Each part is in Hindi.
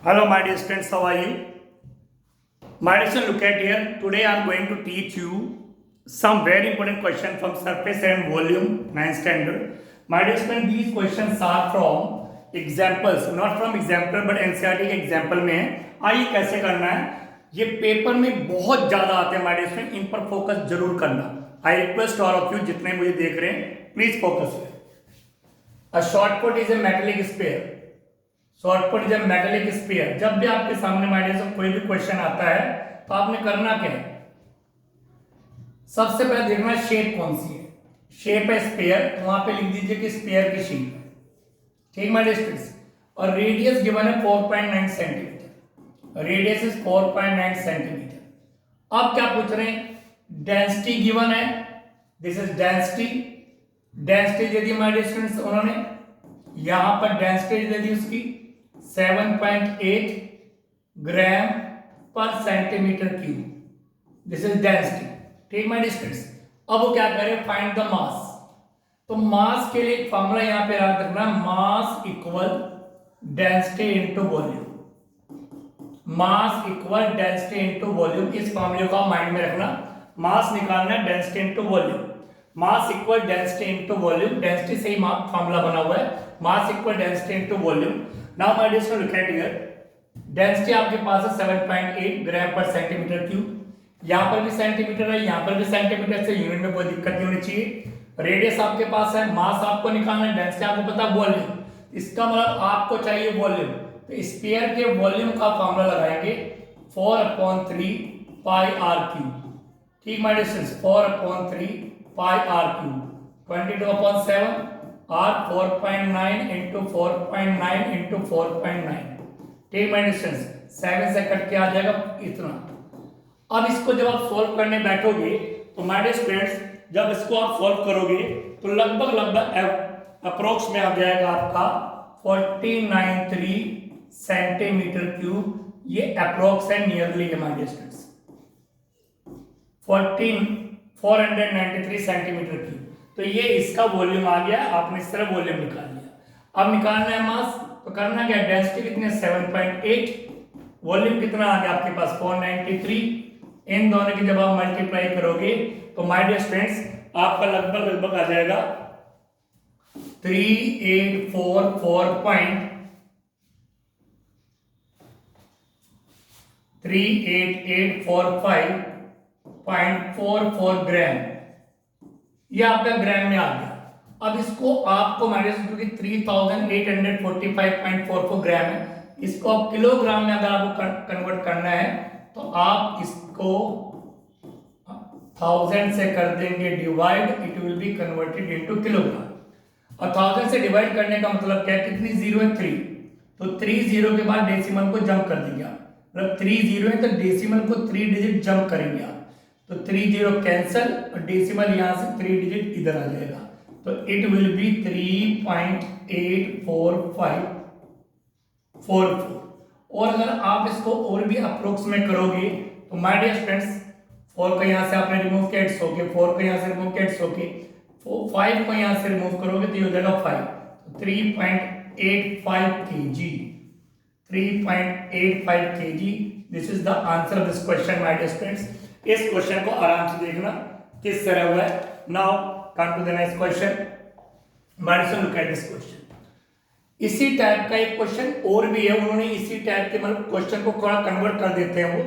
Hello, my dear students, how are you? My dear students, look at here. Today I am going to teach you some very important question from surface and volume 9th standard. My dear students, these questions are from examples, not from example but NCERT के example में है. आइए कैसे करना है. ये पेपर में बहुत ज़्यादा आते हैं. my dear students, इन पर फोकस जरूर करना. I request all of you जितने मुझे देख रहे हैं, please focus here. A shot put is a metallic sphere. Short put is a metallic sphere. जब भी आपके सामने माइडियर से कोई भी क्वेश्चन आता है तो आपने करना क्या है, सबसे पहले देखना शेप कौन सी है. शेप है स्फीयर, तो वहां पे लिख दीजिए कि स्फीयर की शेप है. ठीक माइडियर स्टूडेंट्स. और रेडियस गिवन है 4.9 सेंटीमीटर. Radius is 4.9 centimetre. अब क्या पूछ रहे हैं, डेंसिटी गिवन है. This is density. Density they the माइडियर students उन्होंने. यहां पर डेंसिटी दे दी उसकी 7.8 ग्राम पर centimetre cube. This is density. ठीक माय डिस्टेंस. अब वो क्या करे, फाइंड द मास. तो मास के लिए एक फॉर्मूला यहां पे याद रखना, mass equal density into volume. Mass equal density into volume. इस फॉर्मूले को माइंड में रखना. मास निकालना है, density into volume. Mass equal density into volume. Density से ही फॉर्मूला बना हुआ है. Mass equal density into volume. Now my dear student, look at here. Density आपके पास है 7.8 ग्राम पर सेंटीमीटर क्यूब. यहां पर भी सेंटीमीटर है, यहां पर भी सेंटीमीटर, से यूनिट में कोई दिक्कत नहीं होनी चाहिए. रेडियस आपके पास है, मास आपको निकालना है, डेंसिटी आपको पता है, वॉल्यूम. इसका मतलब आपको चाहिए वॉल्यूम. तो स्फीयर के वॉल्यूम का फॉर्मूला लगाएंगे 4/3 पाई आर क्यूब. ठीक my dear students, 4/3 pi r cube. 22/7 और 4.9 इंटू 4.9 इंटू 4.9. ठीक माय डिस्टेंस, 7 से कट के आ जाएगा इतना. अब इसको जब आप सोल्व करने बैठोगे तो माय डियर स्टूडेंट्स, जब इसको आप सोल्व करोगे तो लगभग अप्रोक्स में आ जाएगा आपका 493 सेंटीमीटर क्यूब. ये अप्रोक्स है, नियरली है my dear students. 493 centimetre cube. तो ये इसका वॉल्यूम आ गया. आपने इस तरह वॉल्यूम निकाल लिया. अब निकालना है मास. तो करना क्या, डेंसिटी कितनी है 7.8, वॉल्यूम कितना आ गया आपके पास 493. इन दोनों की जब आप मल्टीप्लाई करोगे तो माय डियर स्टूडेंट्स आपका लगभग आ जाएगा 38845.44 ग्राम. ये आपका ग्राम में आ गया. अब इसको आपको माइनस, क्योंकि 3845.44 ग्राम है, इसको आप किलोग्राम में अगर आपको कन्वर्ट करना है तो आप इसको 1000 से कर देंगे divide. It will be converted into kilogram. और 1000 से डिवाइड करने का मतलब क्या है, कितनी जीरो है 3. तो 3 जीरो के बाद डेसिमल को जंप कर देंगे आप. मतलब 3 जीरो है तो डेसिमल को 3 डिजिट जंप करेंगे आप. तो 3 जीरो कैंसल और डेसिमल यहां से 3 डिजिट इधर आ जाएगा. तो इट विल बी 3.84544. और अगर आप इसको और भी अप्रोक्स में करोगे तो माय डियर स्टूडेंट्स, 4 को यहां से आपने रिमूव किया, इट्स ओके. 4 को यहां से रिमूव किया, इट्स ओके. 5 को यहां से रिमूव करोगे तो ये हो जाएगा 5. तो 3.85 kg. 3.85 kg. This is the answer of this question my dear students. इस क्वेश्चन को आराम से देखना किस तरह हुआ है. Now come to the next question. My dear, look at this question. इसी टाइप का एक क्वेश्चन और भी है. उन्होंने इसी टाइप के मतलब क्वेश्चन को थोड़ा कन्वर्ट कर देते हैं वो.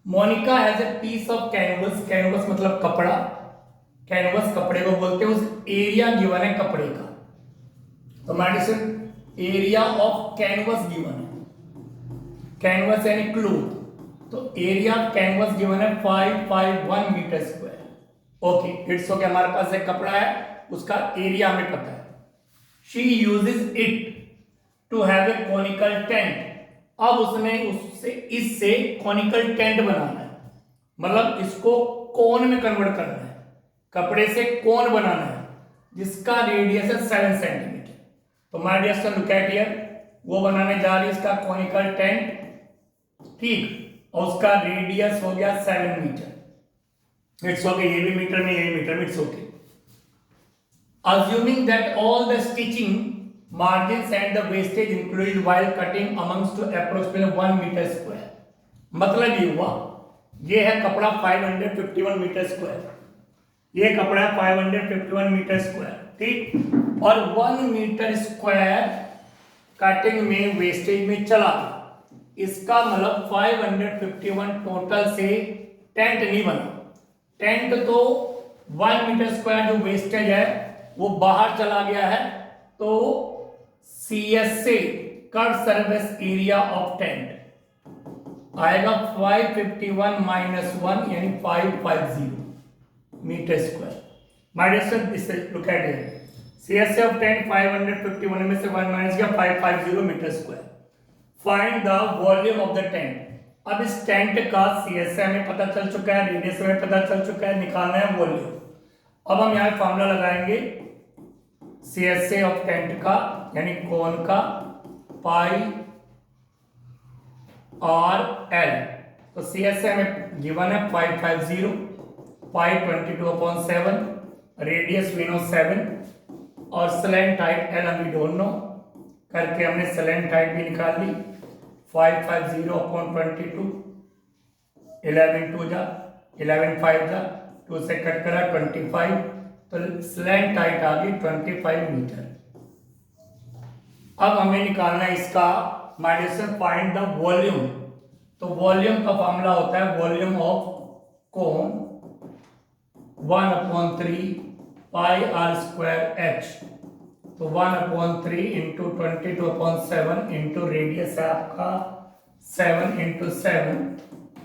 Monica has a piece of canvas. Canvas मतलब कपड़ा. कैनवस कपड़े को बोलते हैं. उस एरिया गिवन है कपड़े का. तो माय डियर, एरिया ऑफ कैनवस गिवन है. कैनवस यानी क्लोथ. तो एरिया ऑफ कैनवस गिवन है 551 metre square. Okay, it's okay. हमारे पास एक कपड़ा है, उसका एरिया हमें पता है. She uses it to have a conical tent. अब उसने उससे इससे कॉनिकल टेंट बनाना है, मतलब इसको कोन में कन्वर्ट करना है. कपड़े से कोन बनाना है जिसका रेडियस है 7 सेंटीमीटर. तो my dear student, look at here. वो बनाने जा रही है इसका कॉनिकल टेंट. ठीक, और उसका रेडियस हो गया 7 मीटर. It's okay. ये भी मीटर में, ये मीटर में, it's okay. Assuming that all the stitching margin and the wastage included while cutting amounts to approximately 1 metre square. मतलब ये हुआ, ये है कपड़ा 551 मीटर स्क्वायर, ये कपड़ा है 551 मीटर स्क्वायर, ठीक। और 1 मीटर स्क्वायर कटिंग में वेस्टेज में चला, इसका मतलब 551 टोटल से टेंट नहीं बना। टेंट तो 1 मीटर स्क्वायर जो वेस्टेज है वो बाहर चला गया है, तो CSA curve surface area of tent आएगा 551 माइनस 1 यानी 550 metre square. My dear student, this look at here, CSA of tent 551 में से 1 माइनस किया 550 metre square. Find the volume of the tent. अब इस टेंट का CSA हमें पता चल चुका है, रेडियस हमें पता चल चुका है, निकालना है वॉल्यूम। अब हम यहाँ फॉर्मूला लगाएंगे CSA ऑफ टेंट का यानी कोन का पाई और L। तो CSA हमें गिवन है 550, पाई 22/7, रेडियस वी नो 7 और स्लैंट हाइट L हम डोंट नो, करके हमने स्लैंट हाइट भी निकाल ली 550/22, 11 2 जा 11 5 जा 2 से कट करा 25, तो स्लैंट हाइट आ गई 25 मीटर। अब हमें निकालना है इसका माइनस फाइंड द वॉल्यूम। तो वॉल्यूम का फॉर्मूला होता है volume of cone 1/3 pi r square h। तो 1/3 इंटू 22/7 इंटू रेडियस है आपका 7 इंटू 7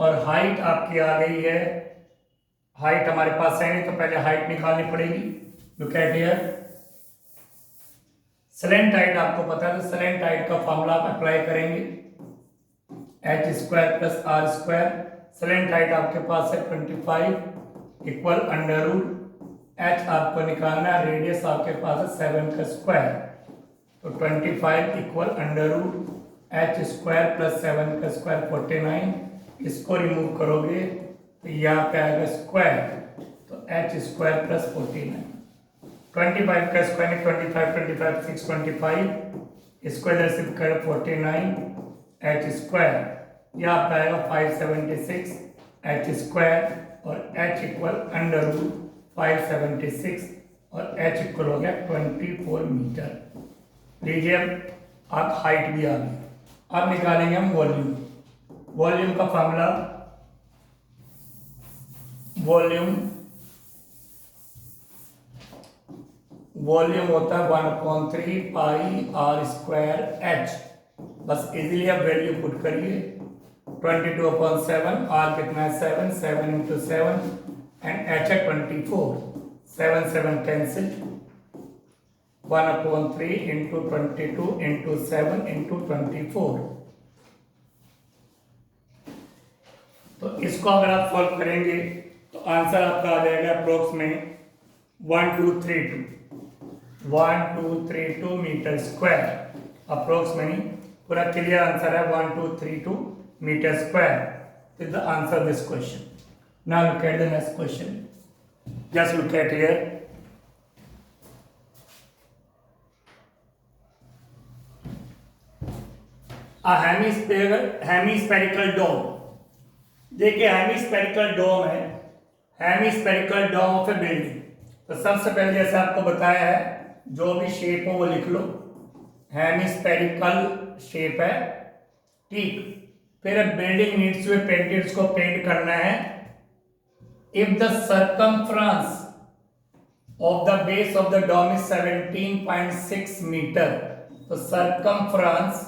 और हाइट आपकी आ गई है, हाइट हमारे पास है नहीं तो पहले हाइट निकालनी पड़ेगी। Look at here, slant height आपको पता है, तो स्लैंट हाइट का फॉर्मूला आप अप्लाई करेंगे h square plus r square. Slant height आपके पास है 25 इक्वल अंडर रूट h आपको निकालना है, रेडियस आपके पास है 7 का स्क्वायर, तो 25 equal under root h square plus 7 का स्क्वायर 49। इसको रिमूव करोगे तो यहाँ पे आएगा स्क्वायर, तो h स्क्वायर प्लस 49, 25 का स्क्वायर 25 625, इसको इधर शिफ्ट करें 49 h स्क्वायर, यहाँ पे आएगा 576 h स्क्वायर और h इक्वल अंडर रूट 576 और h इक्वल हो गया 24 मीटर। लीजिए अब हाइट भी आ गई। अब निकालेंगे हम वॉल्यूम। वॉल्यूम का फॉर्मूला, वॉल्यूम होता है 1/3 पाई r स्क्वायर h। बस इजीली आप वैल्यू पुट करिए 22/7, r कितना है 7, 7 इंटू 7 एंड h है 24, 7 7 कैंसिल, 1/3 इंटू 22 इंटू 7 इंटू 24। तो इसको अगर आप सॉल्व करेंगे तो आंसर आपका आ जाएगा अप्रोक्स में 1232 मीटर स्क्वायर। अप्रोक्स में नहीं, पूरा क्लियर आंसर है 1232 metre square is the answer this question. Now look at the next question, just look at here. Hemispherical dome. देखिए हेमिस्फेरिकल डोम है, hemispherical dome of a building. तो सबसे पहले जैसे आपको बताया है जो भी शेप हो वो लिख लो, हेमिस्फेरिकल शेप है, ठीक। फिर building needs to be painted, इसको पेंट करना है। If the circumference of the base of the dome is 17.6 metre, तो सर्कमफ्रेंस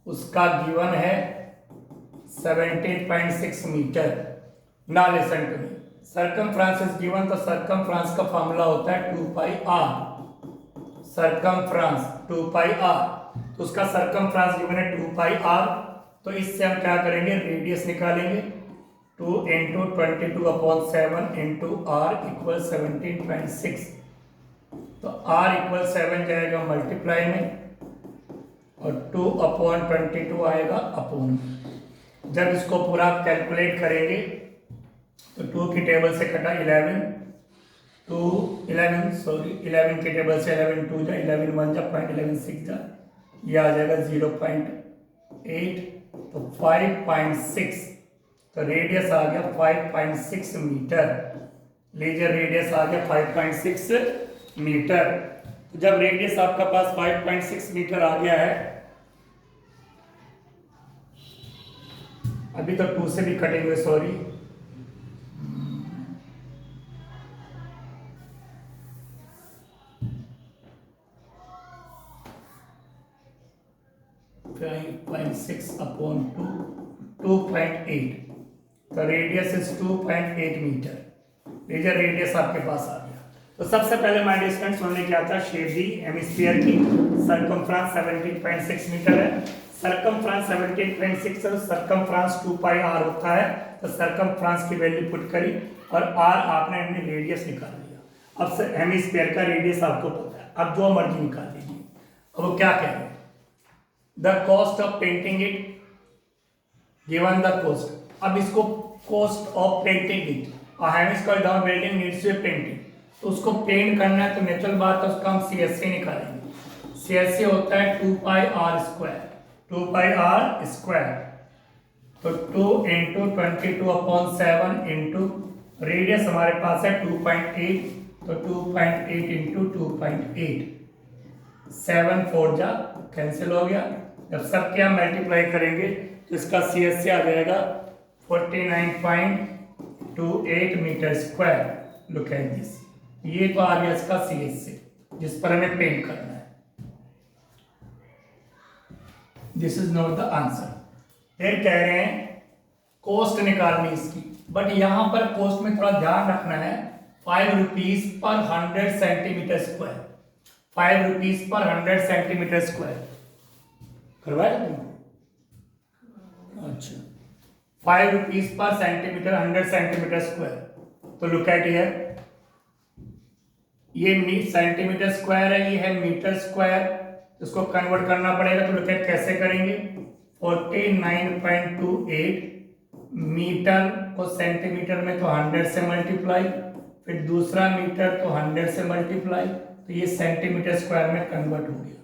उसका गिवन है 17.6 मीटर। ना listen to me, circumference is given, तो सर्कमफ्रेंस का फॉर्मूला होता है 2 pi r। Circumference 2 pi r, तो उसका सर्कमफ्रेंस गिवन है 2 पाई r। तो इससे हम क्या करेंगे, रेडियस निकालेंगे, 2 इंटू 22/7 इंटू r इक्वल 17.6। तो r इक्वल 7 जाएगा मल्टीप्लाई में और 2/22 आएगा अपॉन। जब इसको पूरा कैलकुलेट करेंगे तो 2 की टेबल से कटा 11, टू 11 सॉरी 11 के टेबल से 11 टू जा 11 वन जा 0.11 जा, ये आ जाएगा 0.8, तो 5.6, तो रेडियस आ गया 5.6 मीटर। लेजर रेडियस आ गया 5.6 मीटर। तो जब रेडियस आपका पास 5.6 मीटर आ गया है, अभी तो 2 से भी कटे हुए, सॉरी, अपॉन 2.8, तो radius is 2.8 metre. Major radius आपके पास आ गया। तो सबसे पहले माय डियर स्टूडेंट्स हमने क्या था, शेप दी हेमिस्फीयर की, सरकमफ्रेंस 17.6 मीटर है, सरकमफ्रेंस 17.6 है, सरकमफ्रेंस 2 पाई आर होता है, तो सरकमफ्रेंस की वैल्यू पुट करी और आर आपने अपने रेडियस निकाल लिया। अब से हेमिस्फीयर का रेडियस आपको पता है, अब जो मर्जी निकाल लीजिए। अब वो क्या कह रहे हैं, the cost of painting it, given the cost. अब इसको cost of painting it, hemisphere down building needs to painting, तो उसको पेंट करना है, तो नेचुरल बात है उसका हम CSC निकालेंगे। CSC होता है 2 pi r square, 2 pi r square, तो 2 इंटू 22/7 इंटू रेडियस हमारे पास है 2.8, तो 2.8 इंटू 2.8, 7 4 जा कैंसिल हो गया। जब सब क्या मल्टीप्लाई करेंगे तो इसका CSC आ जाएगा 49.28 metre square. Look at this, ये तो आ गया इसका CSC जिस पर हमें पेंट करना है। This is not the answer. फिर कह रहे हैं कॉस्ट निकालनी इसकी, बट यहां पर कॉस्ट में थोड़ा ध्यान रखना है, 5 rupees per 100 centimetre square, 5 rupees per 100 centimetre square करवाया तुमको? अच्छा, 5 rupees per centimetre, 100 centimetre square. तो लुक एट हियर, ये सेंटीमीटर स्क्वायर है, ये है मीटर स्क्वायर, इसको कन्वर्ट करना पड़ेगा। तो लुक एट कैसे करेंगे, 49.28 मीटर को सेंटीमीटर में तो 100 से मल्टीप्लाई, फिर दूसरा मीटर तो 100 से मल्टीप्लाई, तो ये सेंटीमीटर स्क्वायर में कन्वर्ट हो गया।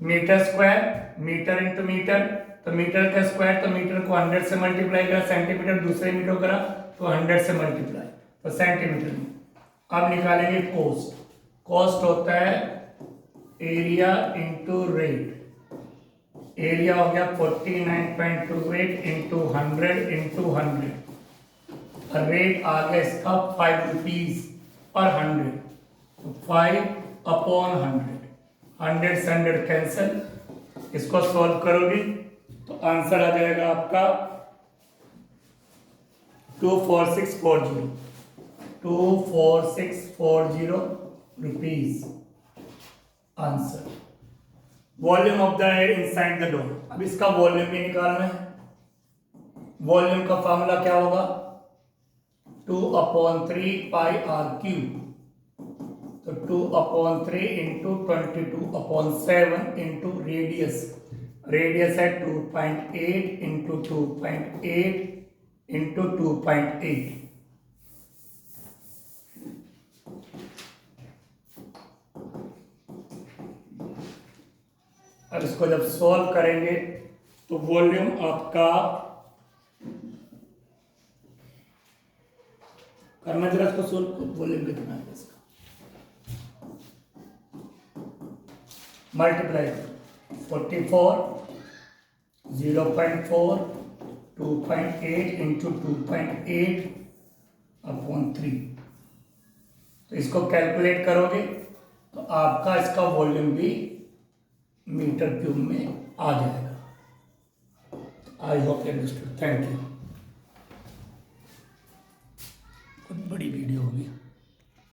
Metre square, metre into metre, तो मीटर का स्क्वायर, तो मीटर को 100 से मल्टीप्लाई करा, सेंटीमीटर दूसरे मीटर करा तो 100 से मल्टीप्लाई, तो सेंटीमीटर में। अब निकालेंगे कॉस्ट। कॉस्ट होता है एरिया इंटू रेट, एरिया हो गया 49.28 इंटू 100 इंटू 100, रेट आ गया इसका 5 रुपीज पर 100, तो 5/100, 100 से 100 कैंसिल। इसको सॉल्व करोगे तो आंसर आ जाएगा आपका 24640, 24640 rupees answer. Volume of the air inside the dome, अब इसका वॉल्यूम भी निकालना है। वॉल्यूम का फॉर्मूला क्या होगा, 2/3 पाई आर क्यूब, तो 2/3 इंटू 22/7 इंटू रेडियस, रेडियस है 2.8 इंटू 2.8 इंटू 2.8। अब इसको जब सॉल्व करेंगे तो वॉल्यूम आपका करना, जरा इसको सॉल्व, वॉल्यूम कितना है इसका, मल्टीप्लाई 44, 0.4, 2.8 इंटू 2.8/3, तो इसको कैलकुलेट करोगे तो आपका इसका वॉल्यूम भी मीटर क्यूब में आ जाएगा। I hope you understood. Thank you.